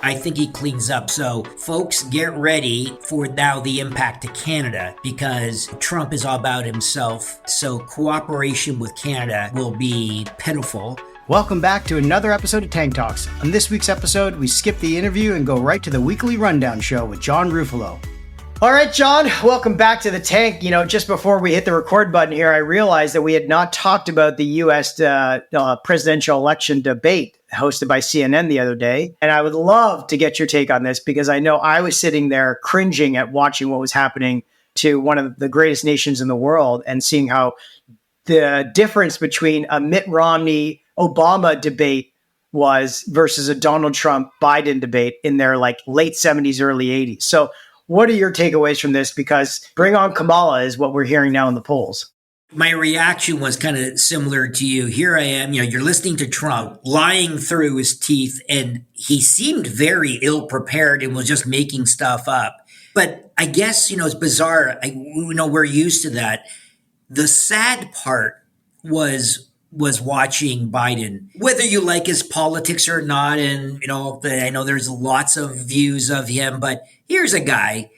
I think he cleans up. So folks, get ready for now the impact to Canada, because Trump is all about himself. So cooperation with Canada will be pitiful. Welcome back to another episode of Tank Talks. On this week's episode, we skip the interview and go right to the weekly rundown show with John Ruffalo. All right, John, welcome back to the Tank. You know, just before we hit the record button here, I realized that we had not talked about the U.S. Presidential election debate hosted by CNN the other day. And I would love to get your take on this, because I know I was sitting there cringing at watching what was happening to one of the greatest nations in the world and seeing how the difference between a Mitt Romney Obama debate was versus a Donald Trump Biden debate in their like late 70s, early 80s. So what are your takeaways from this? Because bring on Kamala is what we're hearing now in the polls. My reaction was kind of similar to you. Here I am, you're listening to Trump lying through his teeth, and he seemed very ill prepared and was just making stuff up. But I guess, it's bizarre. We're used to that. The sad part was watching Biden, whether you like his politics or not. And, I know there's lots of views of him, but here's a guy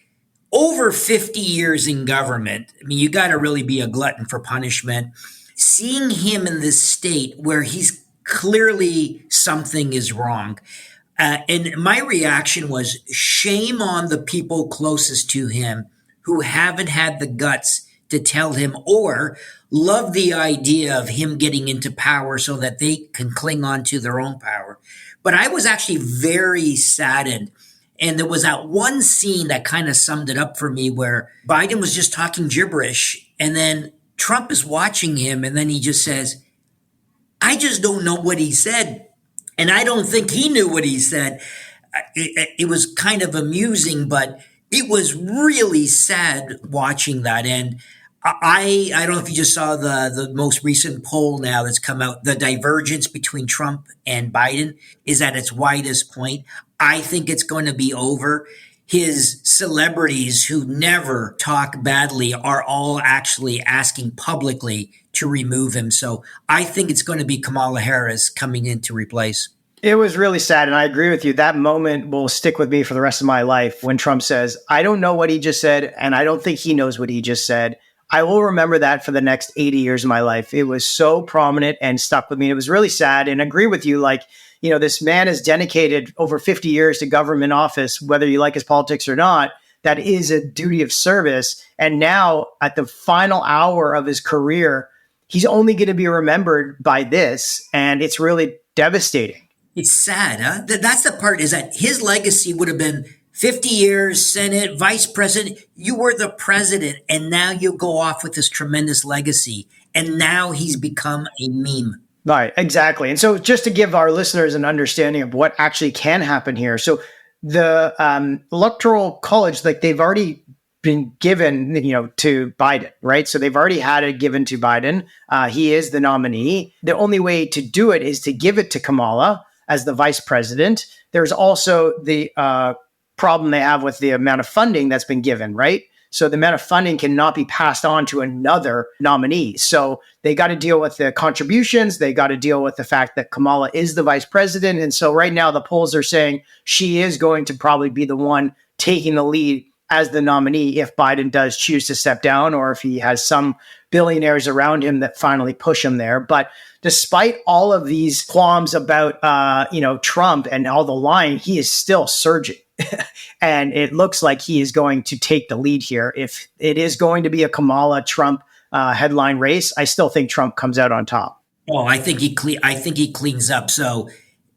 over 50 years in government. I mean, you got to really be a glutton for punishment. Seeing him in this state where he's clearly something is wrong. And my reaction was shame on the people closest to him who haven't had the guts to tell him or love the idea of him getting into power so that they can cling on to their own power. But I was actually very saddened. And there was that one scene that kind of summed it up for me where Biden was just talking gibberish, and then Trump is watching him, and then he just says, I just don't know what he said. And I don't think he knew what he said. It was kind of amusing, but it was really sad watching that. And I don't know if you just saw the most recent poll now that's come out. The divergence between Trump and Biden is at its widest point. I think it's going to be over. His celebrities who never talk badly are all actually asking publicly to remove him. So I think it's going to be Kamala Harris coming in to replace. It was really sad. And I agree with you. That moment will stick with me for the rest of my life when Trump says, I don't know what he just said, and I don't think he knows what he just said. I will remember that for the next 80 years of my life. It was so prominent and stuck with me. It was really sad. And I agree with you. This man has dedicated over 50 years to government office, whether you like his politics or not. That is a duty of service. And now at the final hour of his career, he's only going to be remembered by this. And it's really devastating. It's sad, huh? That's the part, is that his legacy would have been 50 years, Senate, vice president. You were the president, and now you go off with this tremendous legacy. And now he's become a meme. Right, exactly. And so just to give our listeners an understanding of what actually can happen here. So the Electoral College, they've already been given, to Biden, right? So they've already had it given to Biden. He is the nominee. The only way to do it is to give it to Kamala as the vice president. There's also the problem they have with the amount of funding that's been given, right? So the amount of funding cannot be passed on to another nominee. So they got to deal with the contributions. They got to deal with the fact that Kamala is the vice president. And so right now the polls are saying she is going to probably be the one taking the lead as the nominee if Biden does choose to step down, or if he has some billionaires around him that finally push him there. But despite all of these qualms about, Trump and all the lying, he is still surging. And it looks like he is going to take the lead here. If it is going to be a Kamala Trump headline race, I still think Trump comes out on top. Oh, I think he cleans up. So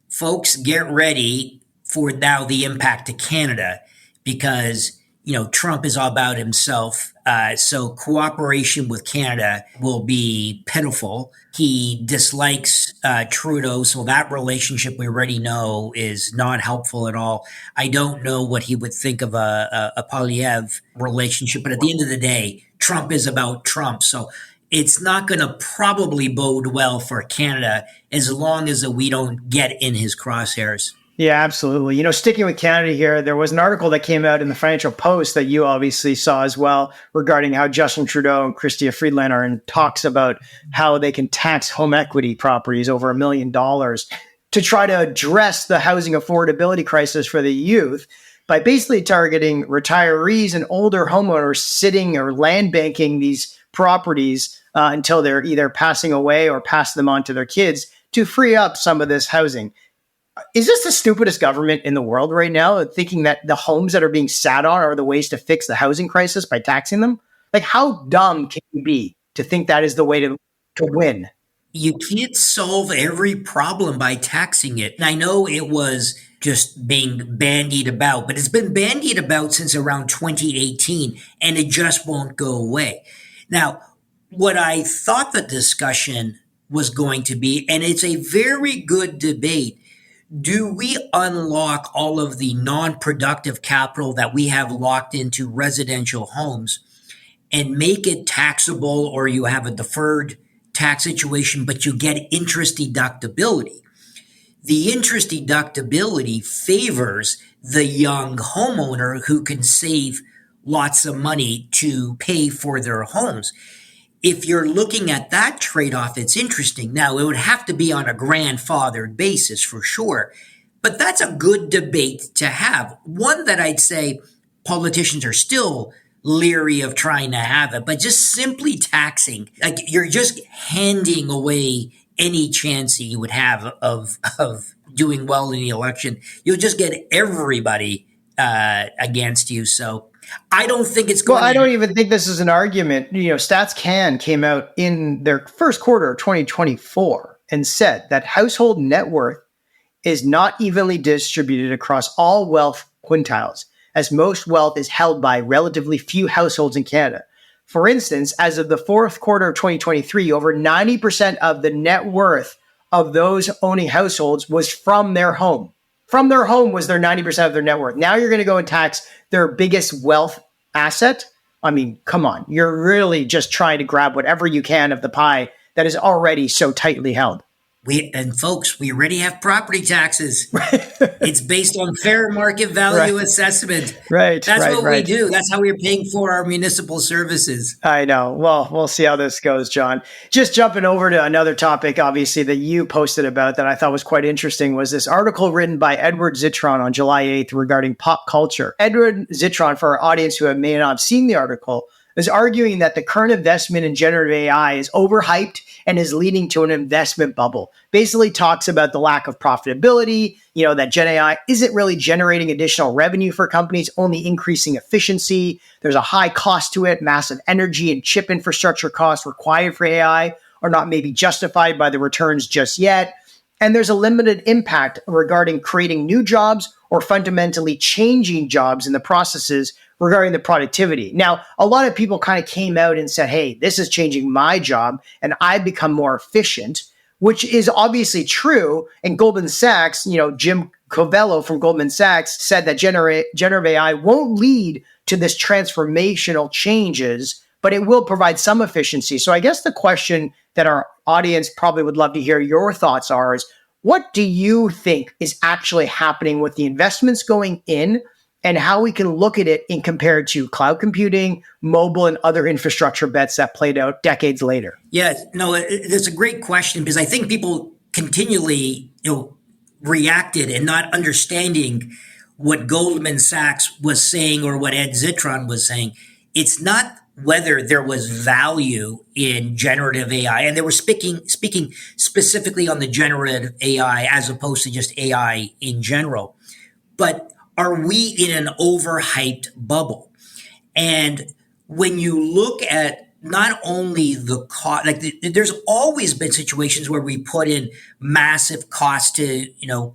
folks, get ready for now the impact to Canada, because Trump is all about himself. So cooperation with Canada will be pitiful. He dislikes Trudeau, so that relationship we already know is not helpful at all. I don't know what he would think of a Polyev relationship, but at the end of the day, Trump is about Trump. So it's not going to probably bode well for Canada as long as we don't get in his crosshairs. Yeah, absolutely. Sticking with Canada here, there was an article that came out in the Financial Post that you obviously saw as well regarding how Justin Trudeau and Chrystia Freeland are in talks about how they can tax home equity properties over $1 million. to try to address the housing affordability crisis for the youth by basically targeting retirees and older homeowners sitting or land banking these properties until they're either passing away or pass them on to their kids to free up some of this housing. Is this the stupidest government in the world right now, thinking that the homes that are being sat on are the ways to fix the housing crisis by taxing them? Like, how dumb can you be to think that is the way to win? You can't solve every problem by taxing it. And I know it was just being bandied about, but it's been bandied about since around 2018, and it just won't go away. Now, what I thought the discussion was going to be, and it's a very good debate, do we unlock all of the non-productive capital that we have locked into residential homes and make it taxable, or you have a deferred tax situation, but you get interest deductibility? The interest deductibility favors the young homeowner who can save lots of money to pay for their homes. If you're looking at that trade-off, it's interesting. Now, it would have to be on a grandfathered basis for sure, but that's a good debate to have. One that I'd say politicians are still leery of trying to have it, but just simply taxing, like you're just handing away any chance that you would have of doing well in the election. You'll just get everybody against you. So I don't think it's going. Well, I don't even think this is an argument. Stats Can came out in their first quarter of 2024 and said that household net worth is not evenly distributed across all wealth quintiles, as most wealth is held by relatively few households in Canada. For instance, as of the fourth quarter of 2023, over 90% of the net worth of those owning households was from their home. From their home was their 90% of their net worth. Now you're going to go and tax their biggest wealth asset? I mean, come on. You're really just trying to grab whatever you can of the pie that is already so tightly held. Folks, we already have property taxes. It's based on fair market value assessment. Right. That's what we do. That's how we're paying for our municipal services. I know. Well, we'll see how this goes, John. Just jumping over to another topic, obviously, that you posted about that I thought was quite interesting was this article written by Edward Zitron on July 8th regarding pop culture. Edward Zitron, for our audience who may not have seen the article, is arguing that the current investment in generative AI is overhyped and is leading to an investment bubble. Basically talks about the lack of profitability, that Gen AI isn't really generating additional revenue for companies, only increasing efficiency. There's a high cost to it, massive energy and chip infrastructure costs required for AI are not maybe justified by the returns just yet. And there's a limited impact regarding creating new jobs or fundamentally changing jobs in the processes regarding the productivity. Now, a lot of people kind of came out and said, hey, this is changing my job and I've become more efficient, which is obviously true. And Goldman Sachs, Jim Covello from Goldman Sachs said that generative AI won't lead to this transformational changes, but it will provide some efficiency. So I guess the question that our audience probably would love to hear your thoughts are is, what do you think is actually happening with the investments going in and how we can look at it in compared to cloud computing, mobile, and other infrastructure bets that played out decades later? Yeah, no, it's a great question because I think people continually, reacted and not understanding what Goldman Sachs was saying or what Ed Zitron was saying. It's not whether there was value in generative AI, and they were speaking specifically on the generative AI as opposed to just AI in general. But are we in an overhyped bubble? And when you look at not only the cost, there's always been situations where we put in massive costs to,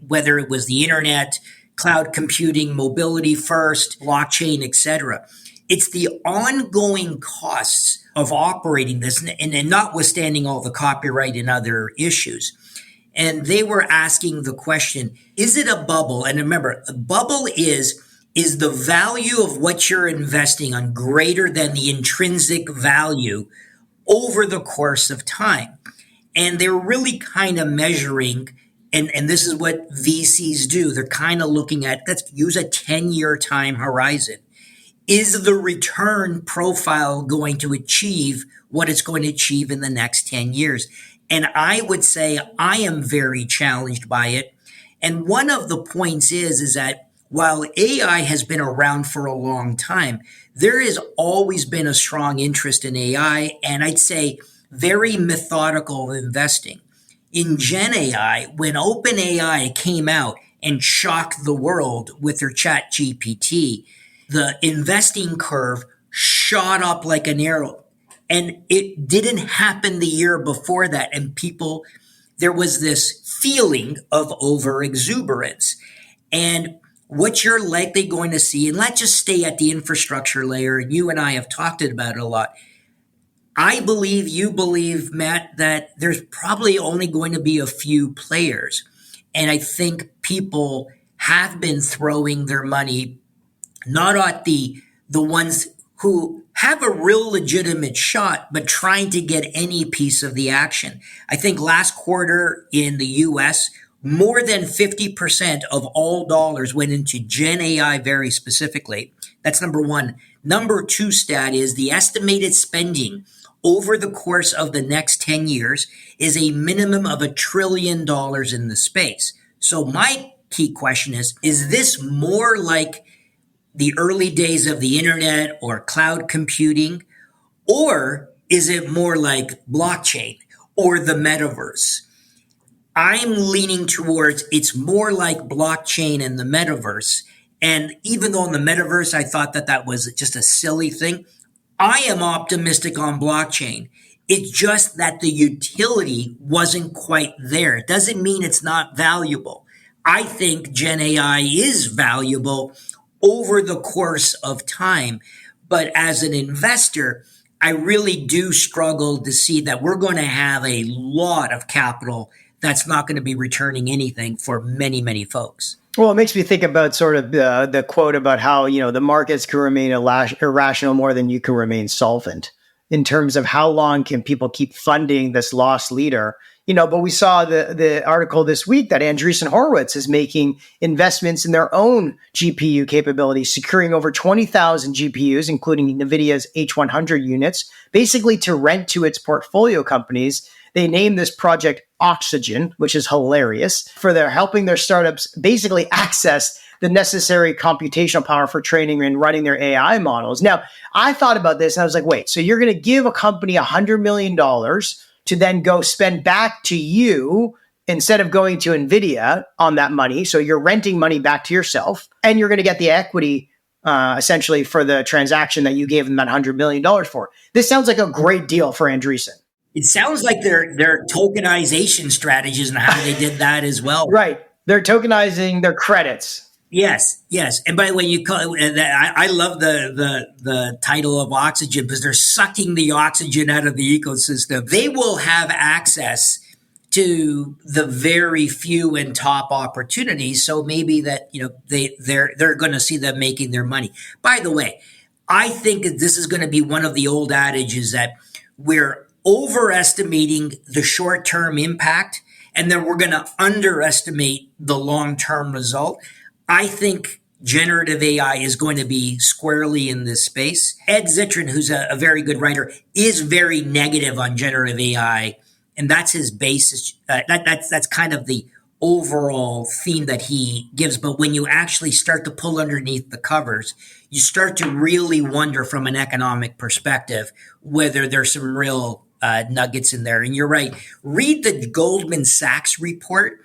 whether it was the internet, cloud computing, mobility first, blockchain, etc. It's the ongoing costs of operating this and notwithstanding all the copyright and other issues. And they were asking the question, is it a bubble? And remember, a bubble is the value of what you're investing on greater than the intrinsic value over the course of time? And they're really kind of measuring, and this is what VCs do. They're kind of looking at, let's use a 10-year time horizon. Is the return profile going to achieve what it's going to achieve in the next 10 years? And I would say I am very challenged by it. And one of the points is that while AI has been around for a long time, there has always been a strong interest in AI, and I'd say very methodical investing. In Gen AI, when OpenAI came out and shocked the world with their chat GPT, the investing curve shot up like an arrow. And it didn't happen the year before that. And there was this feeling of over exuberance. And what you're likely going to see, and let's just stay at the infrastructure layer, and you and I have talked about it a lot. I believe, you believe, Matt, that there's probably only going to be a few players. And I think people have been throwing their money not at the ones who have a real legitimate shot, but trying to get any piece of the action. I think last quarter in the U.S., more than 50% of all dollars went into Gen AI very specifically. That's number one. Number two stat is the estimated spending over the course of the next 10 years is a minimum of $1 trillion in the space. So my key question is this more like the early days of the internet or cloud computing, or is it more like blockchain or the metaverse? I'm leaning towards it's more like blockchain and the metaverse. And even though in the metaverse, I thought that was just a silly thing, I am optimistic on blockchain. It's just that the utility wasn't quite there. It doesn't mean it's not valuable. I think Gen AI is valuable over the course of time. But as an investor, I really do struggle to see that we're going to have a lot of capital that's not going to be returning anything for many, many folks. Well, it makes me think about sort of the quote about how, the markets can remain irrational more than you can remain solvent in terms of how long can people keep funding this lost leader. But we saw the article this week that Andreessen Horowitz is making investments in their own GPU capabilities, securing over 20,000 GPUs, including NVIDIA's H100 units, basically to rent to its portfolio companies. They named this project Oxygen, which is hilarious, for their helping their startups basically access the necessary computational power for training and running their AI models. Now, I thought about this and I was like, wait, so you're going to give a company $100 million to then go spend back to you instead of going to NVIDIA on that money. So you're renting money back to yourself and you're going to get the equity essentially for the transaction that you gave them that $100 million for. This sounds like a great deal for Andreessen. It sounds like their tokenization strategies and how they did that as well. Right. They're tokenizing their credits. Yes. And by the way, you call it, I love the title of Oxygen because they're sucking the oxygen out of the ecosystem. They will have access to the very few and top opportunities. So maybe that, they're going to see them making their money. By the way, I think that this is going to be one of the old adages that we're overestimating the short-term impact, and then we're going to underestimate the long-term result. I think generative AI is going to be squarely in this space. Ed Zitron, who's a very good writer, is very negative on generative AI, and that's his basis. That's kind of the overall theme that he gives. But when you actually start to pull underneath the covers, you start to really wonder from an economic perspective whether there's some real nuggets in there. And you're right. Read the Goldman Sachs report.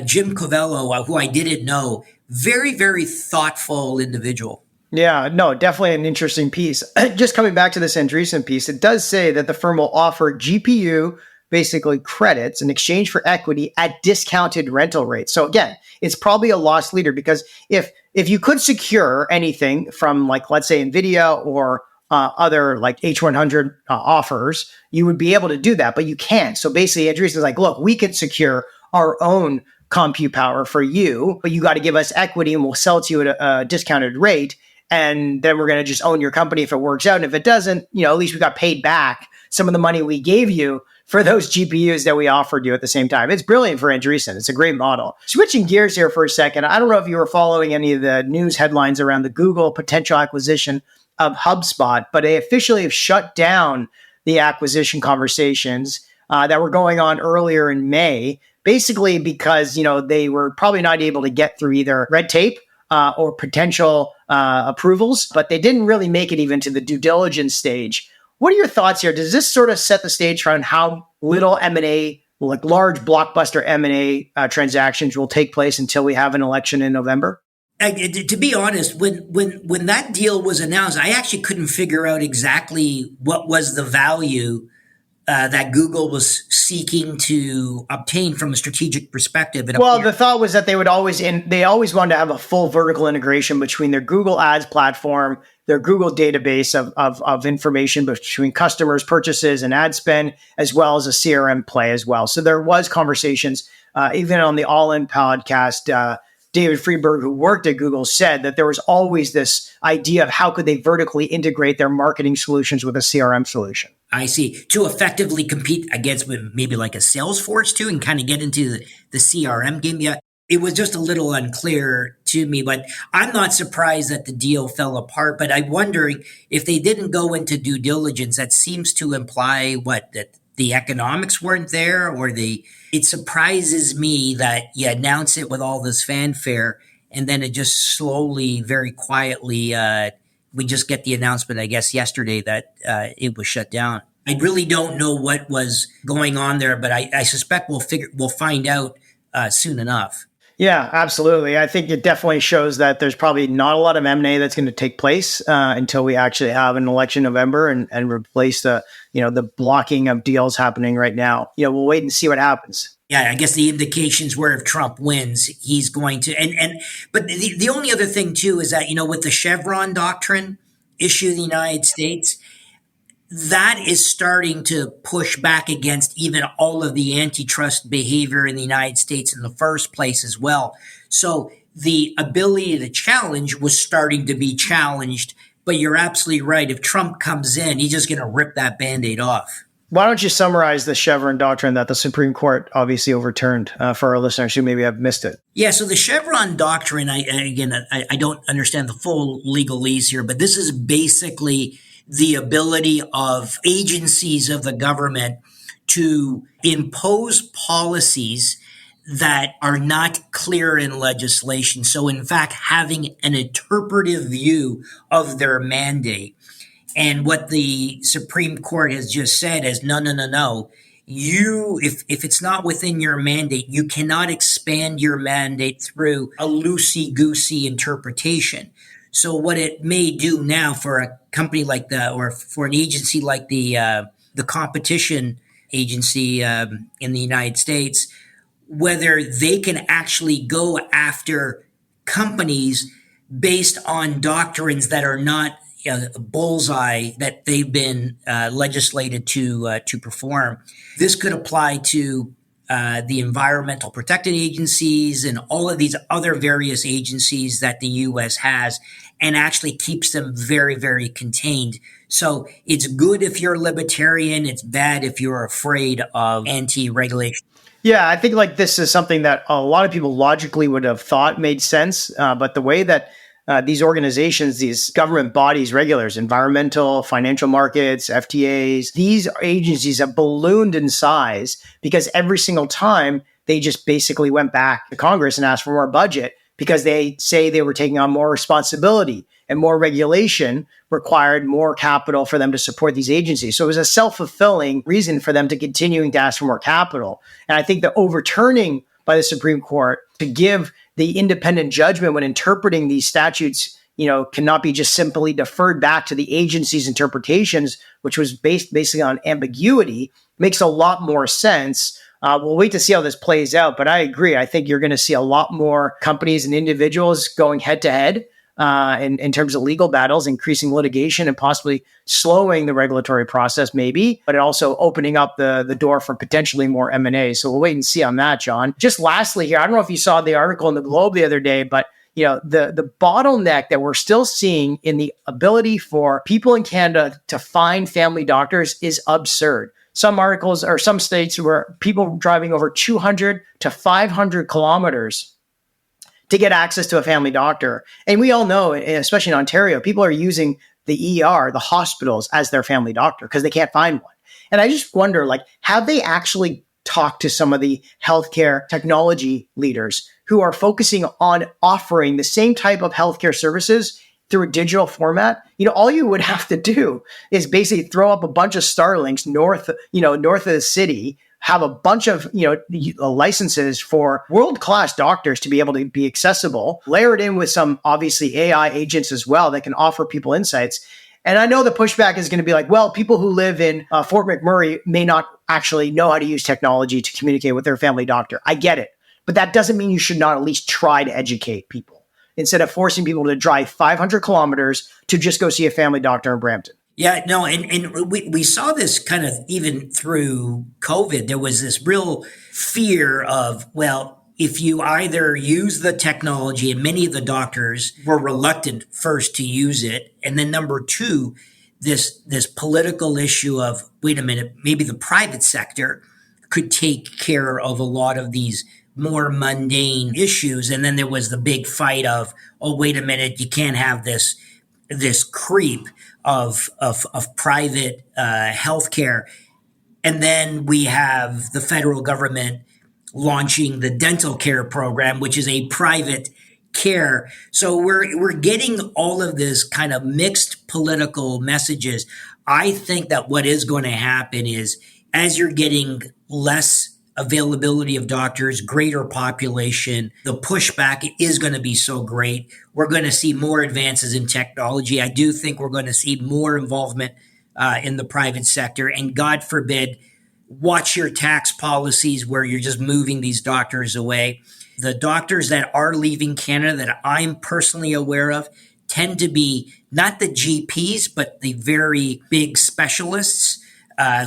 Jim Covello, who I didn't know, very, very thoughtful individual. Yeah, no, definitely an interesting piece. Just coming back to this Andreessen piece, it does say that the firm will offer GPU, basically credits, in exchange for equity at discounted rental rates. So again, it's probably a lost leader because if you could secure anything from, like, let's say NVIDIA or other like H100 offers, you would be able to do that, but you can't. So basically, Andreessen is like, look, we could secure our own compute power for you, but you got to give us equity and we'll sell it to you at a discounted rate. And then we're going to just own your company if it works out. And if it doesn't, at least we got paid back some of the money we gave you for those GPUs that we offered you at the same time. It's brilliant for Andreessen. It's a great model. Switching gears here for a second. I don't know if you were following any of the news headlines around the Google potential acquisition of HubSpot, but they officially have shut down the acquisition conversations. that were going on earlier in May, basically because, they were probably not able to get through either red tape or potential approvals, but they didn't really make it even to the due diligence stage. What are your thoughts here? Does this sort of set the stage for how little M&A, like large blockbuster M&A transactions will take place until we have an election in November? To be honest, when that deal was announced, I actually couldn't figure out exactly what was the value that Google was seeking to obtain from a strategic perspective. Well, the thought was that they always wanted to have a full vertical integration between their Google Ads platform, their Google database of information between customers, purchases, and ad spend, as well as a CRM play as well. So there was conversations, even on the All In podcast. David Friedberg, who worked at Google, said that there was always this idea of how could they vertically integrate their marketing solutions with a CRM solution. I see. To effectively compete against maybe like a Salesforce too, and kind of get into the CRM game. Yeah, it was just a little unclear to me, but I'm not surprised that the deal fell apart. But I'm wondering if they didn't go into due diligence, that seems to imply that the economics weren't there, or it surprises me that you announce it with all this fanfare and then it just slowly, very quietly, we just get the announcement, I guess, yesterday that it was shut down. I really don't know what was going on there, but I suspect we'll find out soon enough. Yeah, absolutely. I think it definitely shows that there's probably not a lot of M&A that's going to take place until we actually have an election in November and replace the blocking of deals happening right now. We'll wait and see what happens. Yeah, I guess the indications were if Trump wins, he's going to. But the only other thing too is that with the Chevron Doctrine issue in the United States, that is starting to push back against even all of the antitrust behavior in the United States in the first place as well. So the ability to challenge was starting to be challenged. But you're absolutely right. If Trump comes in, he's just going to rip that Band-Aid off. Why don't you summarize the Chevron Doctrine that the Supreme Court obviously overturned for our listeners who maybe have missed it? Yeah, so the Chevron Doctrine, I don't understand the full legalese here, but this is basically the ability of agencies of the government to impose policies that are not clear in legislation. So in fact, having an interpretive view of their mandate. And what the Supreme Court has just said is, no. If it's not within your mandate, you cannot expand your mandate through a loosey-goosey interpretation. So what it may do now for a company like or for an agency like the competition agency in the United States, whether they can actually go after companies based on doctrines that are not a bullseye that they've been legislated to perform. This could apply to the environmental protected agencies and all of these other various agencies that the U.S. has, and actually keeps them very, very contained. So it's good if you're libertarian. It's bad if you're afraid of anti-regulation. Yeah, I think this is something that a lot of people logically would have thought made sense. But the way that these organizations, these government bodies, regulators, environmental, financial markets, FTAs, these agencies have ballooned in size because every single time they just basically went back to Congress and asked for more budget because they say they were taking on more responsibility and more regulation required more capital for them to support these agencies. So it was a self-fulfilling reason for them to continuing to ask for more capital. And I think the overturning by the Supreme Court to give the independent judgment when interpreting these statutes, cannot be just simply deferred back to the agency's interpretations, which was based basically on ambiguity, makes a lot more sense. We'll wait to see how this plays out, but I agree. I think you're going to see a lot more companies and individuals going head to head in terms of legal battles, increasing litigation and possibly slowing the regulatory process maybe, but also opening up the door for potentially more M&A. So we'll wait and see on that, John. Just lastly here, I don't know if you saw the article in the Globe the other day, but the bottleneck that we're still seeing in the ability for people in Canada to find family doctors is absurd. Some articles or some states where people driving over 200 to 500 kilometers to get access to a family doctor. And we all know, especially in Ontario, people are using the ER, the hospitals, as their family doctor because they can't find one. And I just wonder, like, have they actually talked to some of the healthcare technology leaders who are focusing on offering the same type of healthcare services through a digital format? All you would have to do is basically throw up a bunch of Starlinks north of the city, have a bunch of, licenses for world-class doctors to be able to be accessible, layer it in with some obviously AI agents as well that can offer people insights. And I know the pushback is going to be like, well, people who live in Fort McMurray may not actually know how to use technology to communicate with their family doctor. I get it. But that doesn't mean you should not at least try to educate people instead of forcing people to drive 500 kilometers to just go see a family doctor in Brampton. Yeah, no, and we saw this kind of even through COVID. There was this real fear of, well, if you either use the technology, and many of the doctors were reluctant first to use it, and then number two, this political issue of, wait a minute, maybe the private sector could take care of a lot of these more mundane issues. And then there was the big fight of, oh, wait a minute, you can't have this creep of private healthcare. And then we have the federal government launching the dental care program, which is a private care. So we're getting all of this kind of mixed political messages. I think that what is going to happen is, as you're getting less availability of doctors, greater population, the pushback is going to be so great. We're going to see more advances in technology. I do think we're going to see more involvement in the private sector. And God forbid, watch your tax policies where you're just moving these doctors away. The doctors that are leaving Canada that I'm personally aware of tend to be not the GPs, but the very big specialists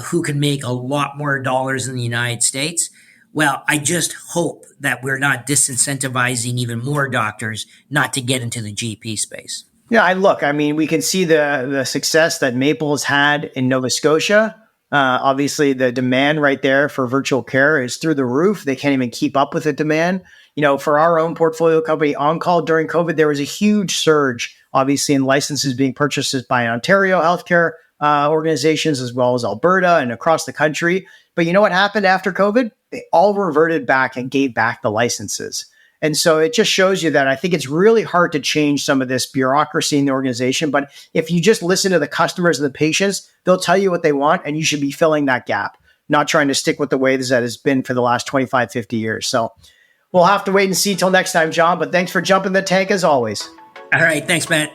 who can make a lot more dollars in the United States. Well, I just hope that we're not disincentivizing even more doctors not to get into the GP space. Yeah, we can see the success that Maple's had in Nova Scotia. Obviously, the demand right there for virtual care is through the roof. They can't even keep up with the demand. For our own portfolio company, On-Call, during COVID, there was a huge surge, obviously, in licenses being purchased by Ontario healthcare organizations, as well as Alberta and across the country. But you know what happened after COVID? They all reverted back and gave back the licenses. And so it just shows you that I think it's really hard to change some of this bureaucracy in the organization. But if you just listen to the customers and the patients, they'll tell you what they want, and you should be filling that gap, not trying to stick with the way that has been for the last 25, 50 years. So we'll have to wait and see till next time, John. But thanks for jumping the tank as always. All right. Thanks, Matt.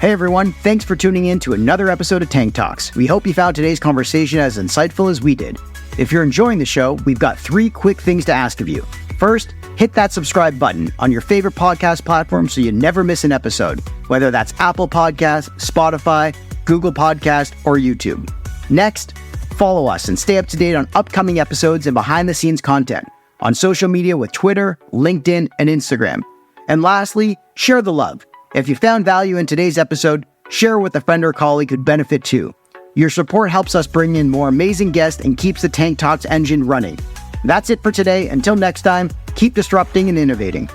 Hey, everyone. Thanks for tuning in to another episode of Tank Talks. We hope you found today's conversation as insightful as we did. If you're enjoying the show, we've got 3 quick things to ask of you. First, hit that subscribe button on your favorite podcast platform so you never miss an episode, whether that's Apple Podcasts, Spotify, Google Podcasts, or YouTube. Next, follow us and stay up to date on upcoming episodes and behind-the-scenes content on social media with Twitter, LinkedIn, and Instagram. And lastly, share the love. If you found value in today's episode, share with a friend or colleague who'd benefit too. Your support helps us bring in more amazing guests and keeps the Tank Talks engine running. That's it for today. Until next time, keep disrupting and innovating.